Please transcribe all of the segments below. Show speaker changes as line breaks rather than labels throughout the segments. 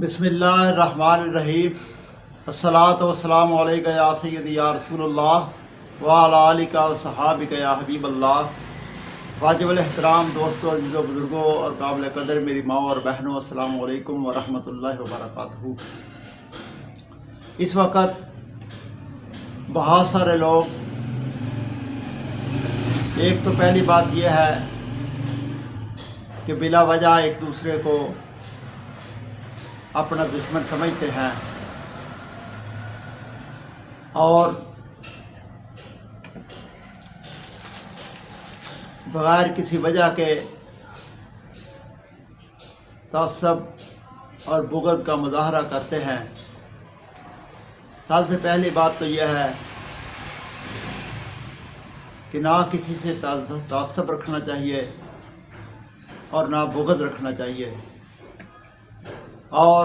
बिस्मिल्लाहिर्रहमानिर्रहीम। अस्सलातु वस्सलामु अलैका या सय्यदी या रसूल अल्लाह व अला आलिका व सहाबिका या हबीब अल्लाह। वाजिबुल एहतराम दोस्तों, अज़ीज़ों, बुज़ुर्गों और काबिल कदर मेरी माँ और बहनों, अस्सलामु अलैकुम व रहमतुल्लाहि व बरकातहू। इस वक्त बहुत सारे लोग, एक तो पहली बात यह है कि बिला वजह एक दूसरे को अपना दुश्मन समझते हैं और बग़ैर किसी वजह के तअस्सुब और बुग़्ज़ का मुज़ाहरा करते हैं। सबसे पहली बात तो यह है कि ना किसी से तअस्सुब रखना चाहिए और ना बुग़्ज़ रखना चाहिए, और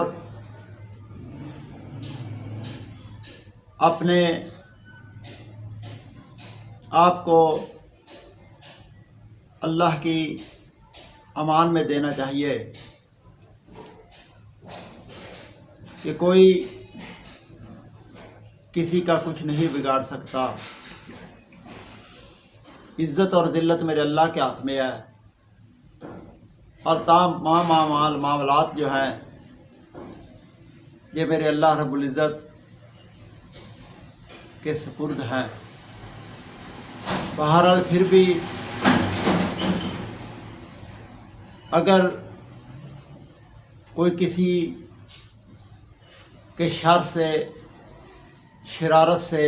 अपने आप को अल्लाह की अमान में देना चाहिए कि कोई किसी का कुछ नहीं बिगाड़ सकता। इज़्ज़त और ज़िल्लत मेरे अल्लाह के हाथ में है और तमाम मामलात जो हैं ये मेरे अल्लाह रब्बुल इज़्ज़त के सुपुर्द हैं। बहरहाल फिर भी अगर कोई किसी के शर से, शरारत से,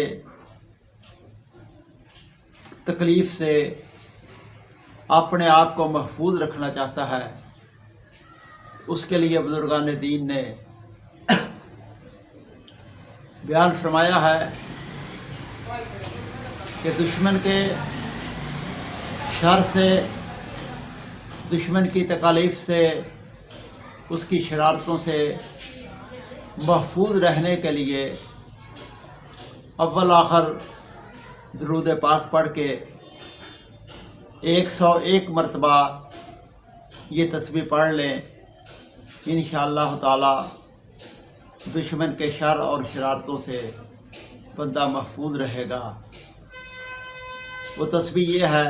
तकलीफ़ से अपने आप को महफूज रखना चाहता है, उसके लिए बुज़ुर्गान दीन ने बयान फरमाया है कि दुश्मन के शर से, दुश्मन की तकालीफ़ से, उसकी शरारतों से महफूज रहने के लिए अव्वल आखिर दुरूद पाक पढ़ के 101 मरतबा ये तस्बीह पढ़ लें। इंशाअल्लाह ताला दुश्मन के शर और शरारतों से बंदा महफूज रहेगा। वो तस्बीह ये है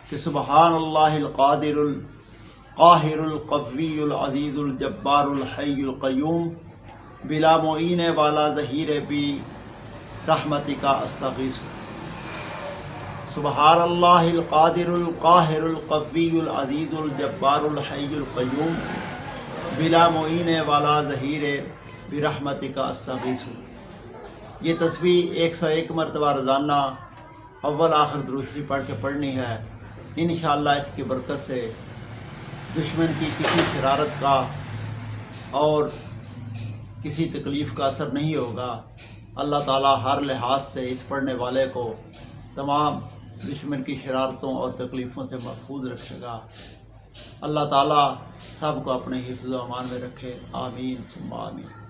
कि सुबहानल्लाहिल क़ादिरुल क़ाहिरुल क़व्वियुल अज़ीज़ुल जब्बारुल हय्युल क़य्यूम बिला मुईन वाला ज़हीर बी रहमतिका अस्तग़ीसु। सुबहानल्लाहिल क़ादिरुल क़ाहिरुल क़व्वियुल अज़ीज़ुल जब्बारुल हय्युल क़य्यूम बिला मुईन वाला ज़हीर बिरहमतिका अस्तग़ीसु। ये तस्बीह 101 मरतबा रोज़ाना अव्वल आखिर दुरूद शरीफ पढ़ के पढ़नी है। इंशाअल्लाह इसकी बरकत से दुश्मन की किसी शरारत का और किसी तकलीफ़ का असर नहीं होगा। अल्लाह ताला हर लिहाज से इस पढ़ने वाले को तमाम दुश्मन की शरारतों और तकलीफ़ों से महफूज रखेगा। अल्लाह ताला सब को अपने हिफ्ज़ व अमान में रखे। आमीन सुम्मा आमीन।